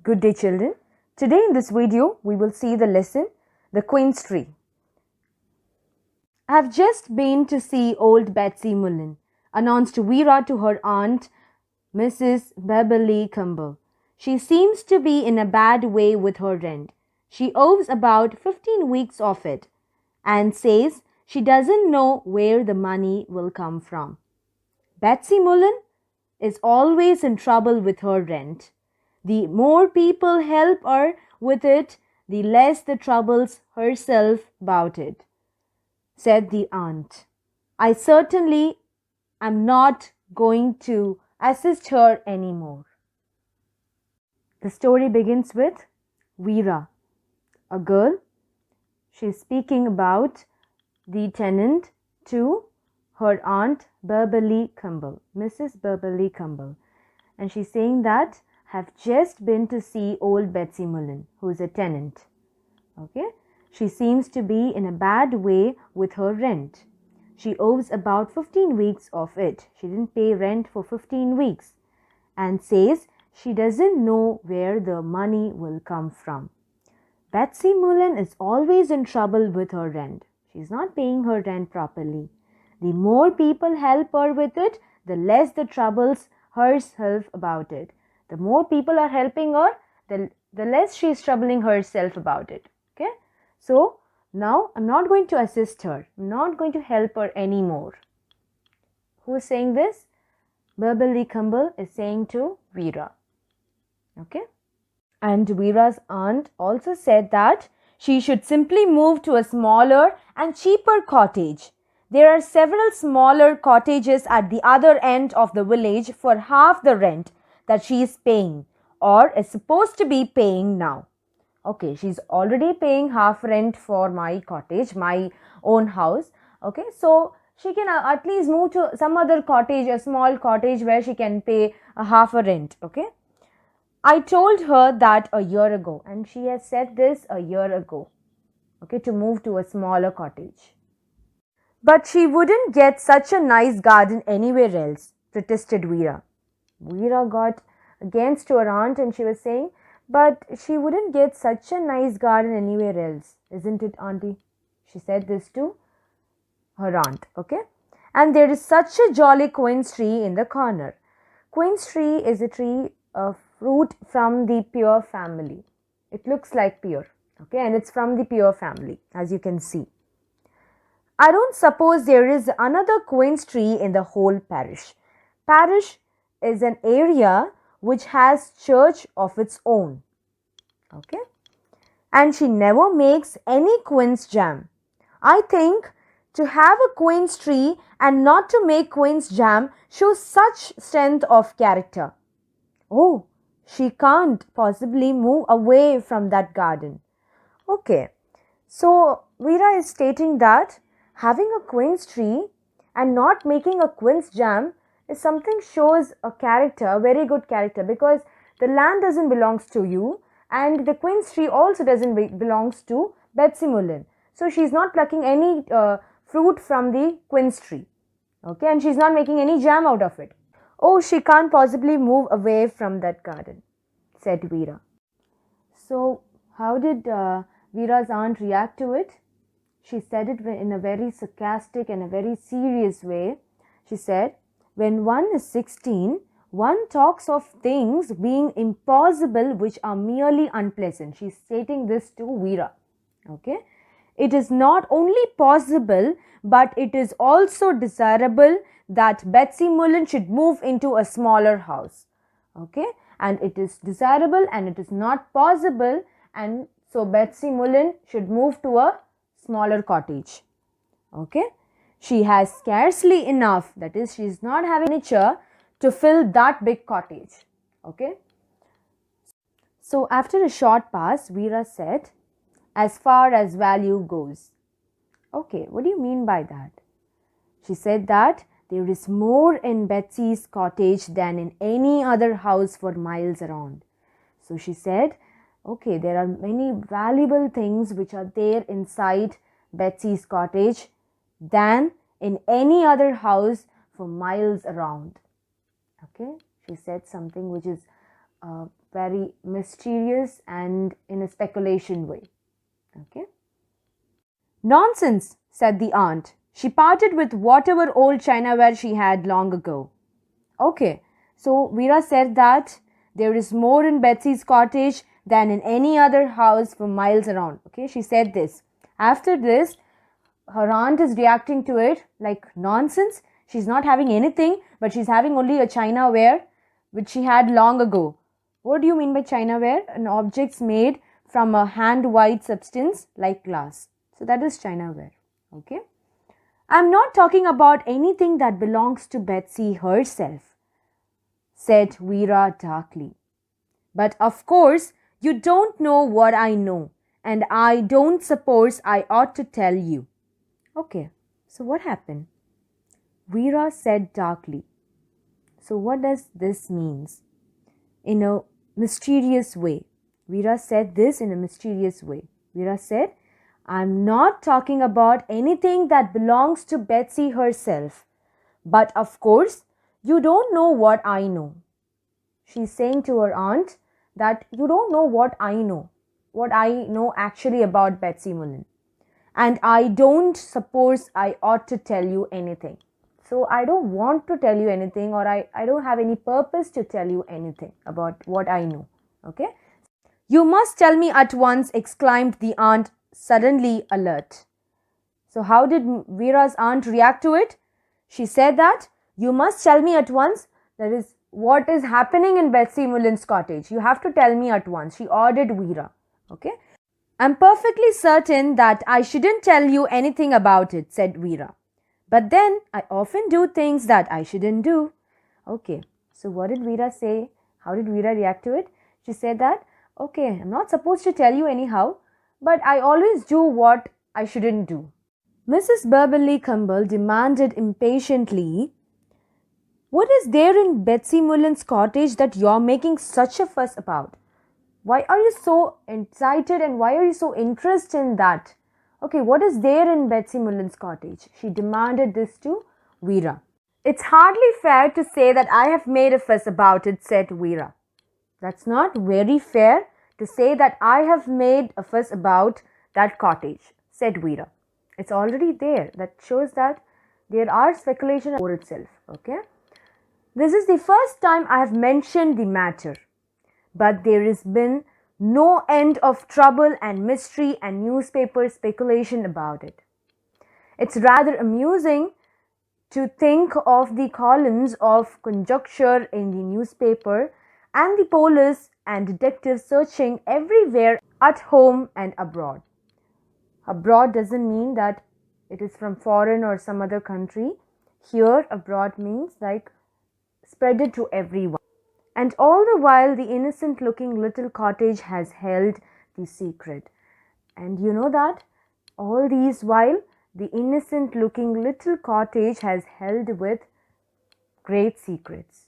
Good day, children. Today in this video, we will see the lesson, The Quince Tree. I have just been to see old Betsy Mullen, announced Vera to her aunt, Mrs. Beverly Campbell. She seems to be in a bad way with her rent. She owes about 15 weeks of it and says she doesn't know where the money will come from. Betsy Mullen is always in trouble with her rent. The more people help her with it, the less the troubles herself about it, said the aunt. I certainly am not going to assist her anymore. The story begins with Vera, a girl. She's speaking about the tenant to her aunt Beverly Campbell, Mrs. Beverly Campbell. And she's saying that have just been to see old Betsy Mullen, who is a tenant. Okay? She seems to be in a bad way with her rent. She owes about 15 weeks of it. She didn't pay rent for 15 weeks and says she doesn't know where the money will come from. Betsy Mullen is always in trouble with her rent. She's not paying her rent properly. The more people help her with it, the less the troubles herself about it. The more people are helping her, the less she is troubling herself about it. Okay? So, now I'm not going to assist her. I'm not going to help her anymore. Who is saying this? Beverly Campbell is saying to Vera. Okay? And Vera's aunt also said that she should simply move to a smaller and cheaper cottage. There are several smaller cottages at the other end of the village for half the rent that she is paying or is supposed to be paying now. Okay, she's already paying half rent for my cottage, my own house. Okay, so she can at least move to some other cottage, a small cottage where she can pay a half a rent. Okay, I told her that a year ago, and she has said this a year ago. Okay, to move to a smaller cottage. But she wouldn't get such a nice garden anywhere else, protested Vera. Vera got against her aunt and she was saying, but she wouldn't get such a nice garden anywhere else, isn't it, auntie? She said this to her aunt, okay? And there is such a jolly quince tree in the corner. Quince tree is a tree of fruit from the pear family. It looks like pear, okay? And it's from the pear family, as you can see. I don't suppose there is another quince tree in the whole parish. Parish is an area which has church of its own. Okay? And she never makes any quince jam. I think to have a quince tree and not to make quince jam shows such strength of character. Oh, she can't possibly move away from that garden. Okay, so Vera is stating that having a quince tree and not making a quince jam is something shows a character, a very good character, because the land doesn't belongs to you and the quince tree also doesn't belongs to Betsy Mullen. So she's not plucking any fruit from the quince tree. Okay, and she's not making any jam out of it. Oh, she can't possibly move away from that garden, said Vera. So how did Vera's aunt react to it? She said it in a very sarcastic and a very serious way. She said, when one is 16, one talks of things being impossible which are merely unpleasant. She's stating this to Vera. Okay? It is not only possible, but it is also desirable that Betsy Mullen should move into a smaller house. Okay? And it is desirable and it is not possible, and so Betsy Mullen should move to a smaller cottage. Okay? She has scarcely enough, that is, she is not having furniture to fill that big cottage. Okay? So after a short pause, Vera said, as far as value goes. Okay, what do you mean by that? She said that there is more in Betsy's cottage than in any other house for miles around. So she said, okay, there are many valuable things which are there inside Betsy's cottage than in any other house for miles around. Okay, she said something which is very mysterious and in a speculation way. Okay. Nonsense, said the aunt. She parted with whatever old chinaware she had long ago. Okay, so Vera said that there is more in Betsy's cottage than in any other house for miles around. Okay, she said this. After this, her aunt is reacting to it like nonsense. She's not having anything, but she's having only a chinaware which she had long ago. What do you mean by chinaware? An object made from a hand-white substance like glass. So that is chinaware. Okay. I'm not talking about anything that belongs to Betsy herself, said Vera darkly. But of course, you don't know what I know, and I don't suppose I ought to tell you. Okay, so what happened? Vera said darkly. So what does this mean? In a mysterious way. Vera said this in a mysterious way. Vera said, I'm not talking about anything that belongs to Betsy herself. But of course, you don't know what I know. She's saying to her aunt that you don't know what I know actually about Betsy Mullen. And I don't suppose I ought to tell you anything. So I don't want to tell you anything, or I don't have any purpose to tell you anything about what I know. Okay? You must tell me at once, exclaimed the aunt, suddenly alert. So how did Vera's aunt react to it? She said that, you must tell me at once, that is, what is happening in Betsy Mullen's cottage. You have to tell me at once. She ordered Vera. Okay? I'm perfectly certain that I shouldn't tell you anything about it, said Vera. But then I often do things that I shouldn't do. Okay, so what did Vera say? How did Vera react to it? She said that, okay, I'm not supposed to tell you anyhow, but I always do what I shouldn't do. Mrs. Beverley Campbell demanded impatiently, what is there in Betsy Mullen's cottage that you're making such a fuss about? Why are you so excited and why are you so interested in that? Okay, what is there in Betsy Mullen's cottage? She demanded this to Vera. It's hardly fair to say that I have made a fuss about it, said Vera. That's not very fair to say that I have made a fuss about that cottage, said Vera. It's already there. That shows that there are speculation for itself. Okay. This is the first time I have mentioned the matter. But there has been no end of trouble and mystery and newspaper speculation about it. It's rather amusing to think of the columns of conjecture in the newspaper and the police and detectives searching everywhere at home and abroad. Abroad doesn't mean that it is from foreign or some other country. Here, abroad means like spread it to everyone. And all the while, the innocent-looking little cottage has held the secret. And you know that? All these while, the innocent-looking little cottage has held with great secrets.